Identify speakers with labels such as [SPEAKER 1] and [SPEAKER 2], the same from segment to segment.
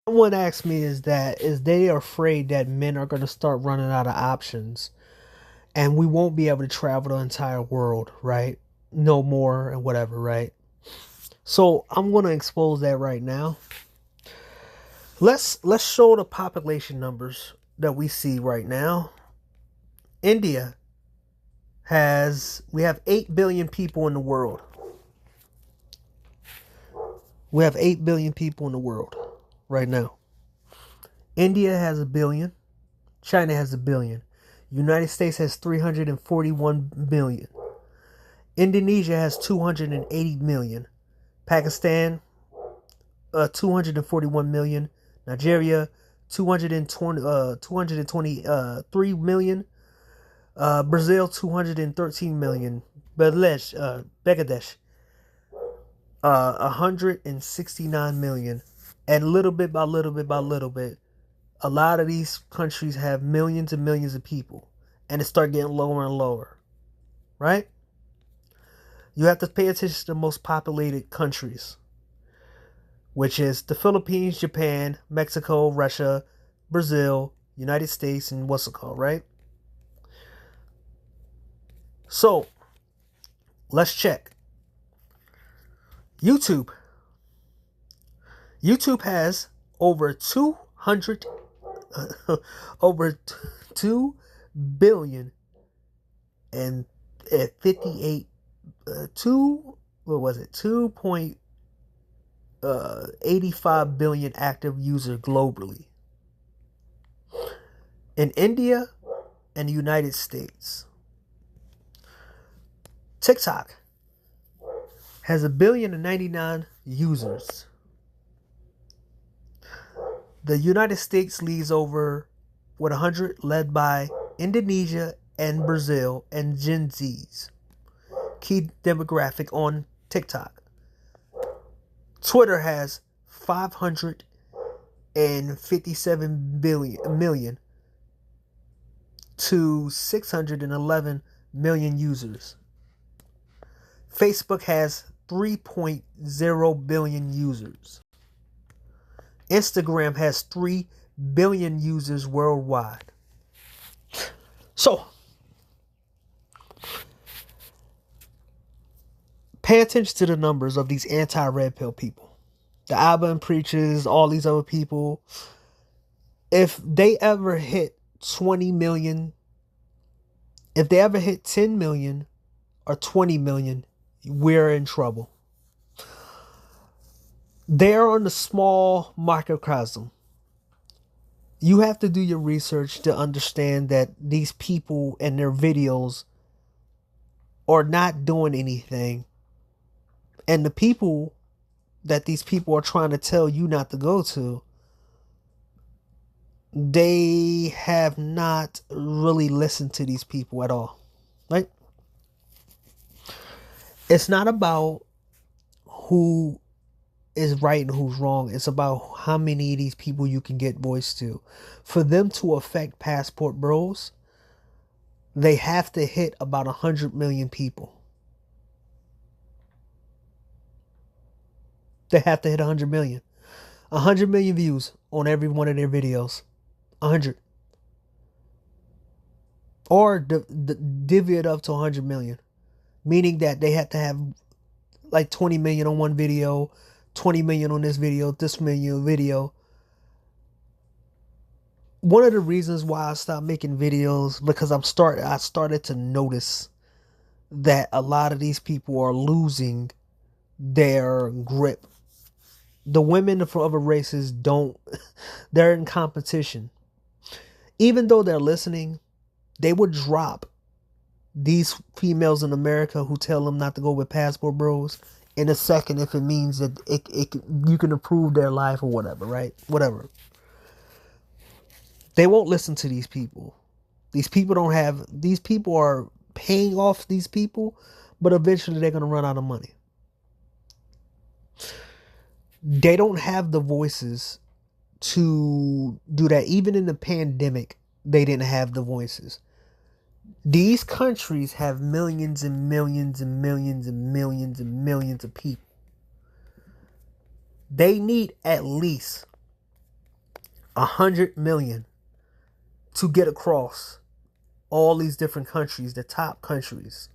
[SPEAKER 1] Someone asked me is they afraid that men are going to start running out of options and we won't be able to travel the entire world, right? No more and whatever, right? So I'm going to expose that right now. Let's show the population numbers that we see right now. India we have 8 billion people in the world. We have 8 billion people in the world right now. India has a billion. China has a billion. United States has 341 million. Indonesia has 280 million. Pakistan, 241 million. Nigeria, 223 million. Brazil, 213 million. Bangladesh, 169 million. And little bit by little bit by little bit, a lot of these countries have millions and millions of people. And it start getting lower and lower, right? You have to pay attention to the most populated countries, which is the Philippines, Japan, Mexico, Russia, Brazil, United States, and what's it called, right? So let's check. YouTube. YouTube has over 200, over 2 billion and 58, 2.85 billion active users globally. In India and the United States. TikTok has 1,099,000,000 users. The United States leads over with 100, led by Indonesia and Brazil and Gen Zs. Key demographic on TikTok. Twitter has 557 million to 611 million users. Facebook has 3.0 billion users. Instagram has 3 billion users worldwide. So, pay attention to the numbers of these anti-red pill people. The Alban preachers, all these other people. If they ever hit 20 million, if they ever hit 10 million or 20 million, we're in trouble. They're on the small microcosm. You have to do your research to understand that these people and their videos are not doing anything. And the people that these people are trying to tell you not to go to, they have not really listened to these people at all. Right? It's not about who is right and who's wrong. It's about how many of these people you can get voice to. For them to affect Passport Bros, they have to hit about 100 million people. They have to hit 100 million. 100 million views on every one of their videos. 100. Or divvy it up to 100 million. Meaning that they had to have like 20 million on one video, 20 million on this million video. One of the reasons why I stopped making videos, because I started to notice that a lot of these people are losing their grip. The women from other races don't, they're in competition. Even though they're listening, they would drop these females in America who tell them not to go with Passport Bros in a second if it means that you can improve their life or whatever, right? Whatever. They won't listen to these people. These people are paying off these people, but eventually they're going to run out of money. They don't have the voices to do that. Even in the pandemic, they didn't have the voices. These countries have millions and millions and millions and millions and millions of people. They need at least 100 million to get across all these different countries, the top countries.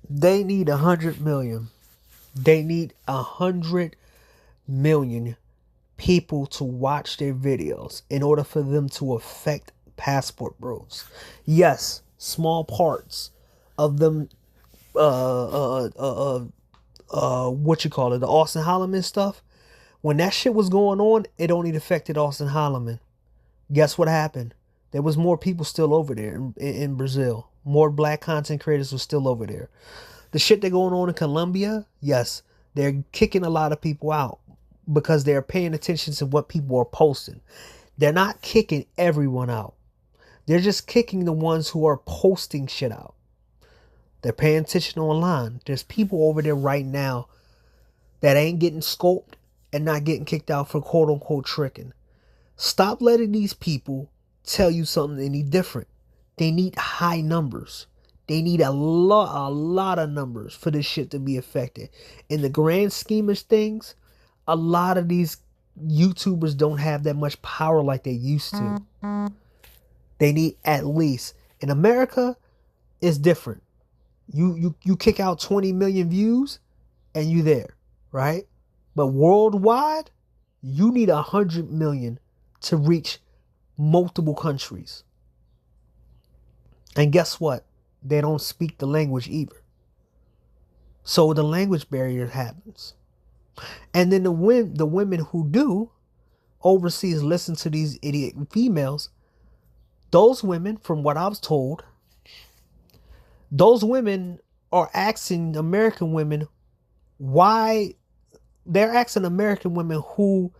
[SPEAKER 1] They need 100 million. They need 100 million people to watch their videos in order for them to affect Passport Bros. Yes, small parts of them, what you call it, the Austin Holloman stuff. When that shit was going on, it only affected Austin Holloman. Guess what happened? There was more people still over there in Brazil. More black content creators were still over there. The shit that going on in Colombia, yes, they're kicking a lot of people out because they're paying attention to what people are posting. They're not kicking everyone out. They're just kicking the ones who are posting shit out. They're paying attention online. There's people over there right now that ain't getting scoped and not getting kicked out for quote unquote tricking. Stop letting these people tell you something any different. They need high numbers. They need a lot of numbers for this shit to be affected. In the grand scheme of things, a lot of these YouTubers don't have that much power like they used to. They need at least. In America, it's different. You kick out 20 million views and you there, right? But worldwide, you need 100 million to reach multiple countries. And guess what? They don't speak the language either. So the language barrier happens. And then the women who do overseas listen to these idiot females, those women, from what I was told, those women are asking American women why. They're asking American women who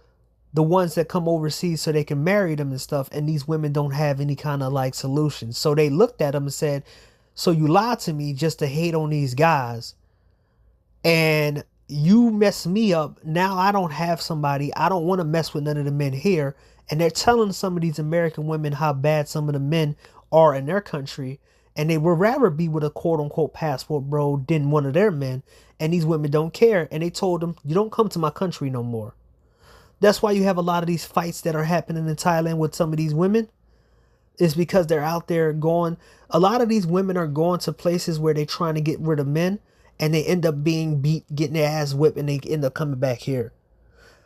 [SPEAKER 1] the ones that come overseas so they can marry them and stuff, and these women don't have any kind of like solution. So they looked at them and said, so you lied to me just to hate on these guys, and you messed me up. Now I don't have somebody. I don't want to mess with none of the men here. And they're telling some of these American women how bad some of the men are in their country, and they would rather be with a quote unquote passport bro than one of their men. And these women don't care. And they told them, you don't come to my country no more. That's why you have a lot of these fights that are happening in Thailand with some of these women. It's because they're out there going. A lot of these women are going to places where they're trying to get rid of men, and they end up being beat, getting their ass whipped, and they end up coming back here.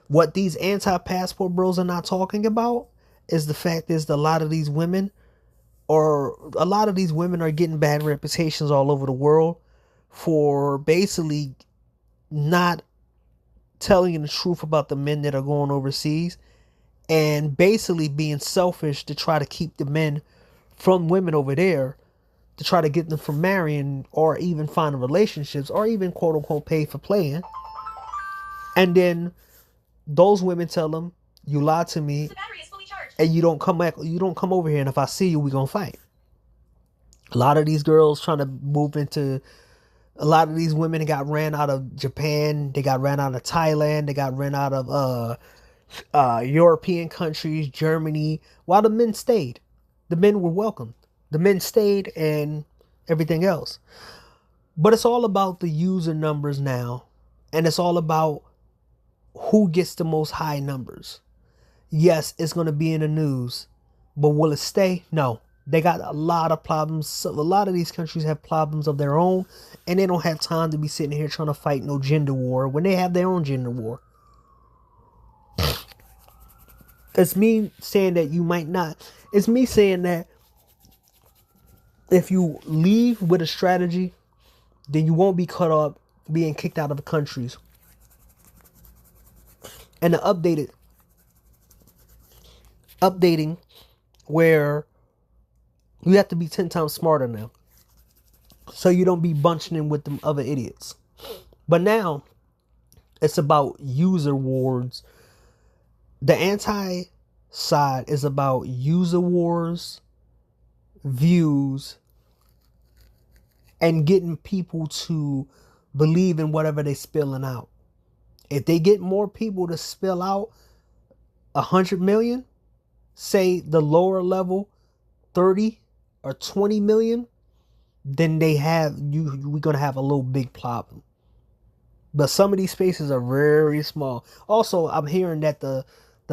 [SPEAKER 1] What these anti-passport bros are not talking about is the fact is that a lot of these women are getting bad reputations all over the world for basically not telling you the truth about the men that are going overseas, and basically being selfish to try to keep the men from women over there, to try to get them from marrying or even finding relationships or even quote unquote pay for playing. And then those women tell them, you lied to me and you don't come back, you don't come over here, and if I see you, we gonna fight. A lot of these girls trying to move into, a lot of these women got ran out of Japan, they got ran out of Thailand, they got ran out of European countries, Germany, while the men stayed. The men were welcomed. The men stayed and everything else. But it's all about the user numbers now. And it's all about who gets the most high numbers. Yes, it's going to be in the news. But will it stay? No. They got a lot of problems. So a lot of these countries have problems of their own. And they don't have time to be sitting here trying to fight no gender war when they have their own gender war. It's me saying that you might not. It's me saying that if you leave with a strategy, then you won't be caught up being kicked out of the countries. And the updating where you have to be 10 times smarter now, so you don't be bunching in with them other idiots. But now it's about user wars. The anti side is about user wars, views, and getting people to believe in whatever they spilling out. If they get more people to spill out 100 million, say the lower level 30 or 20 million, then we're gonna have a little big problem. But some of these spaces are very small. Also, I'm hearing that the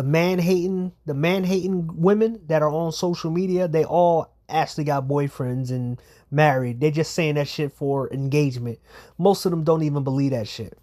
[SPEAKER 1] man hating women that are on social media, they all actually got boyfriends and married. They're just saying that shit for engagement. Most of them don't even believe that shit.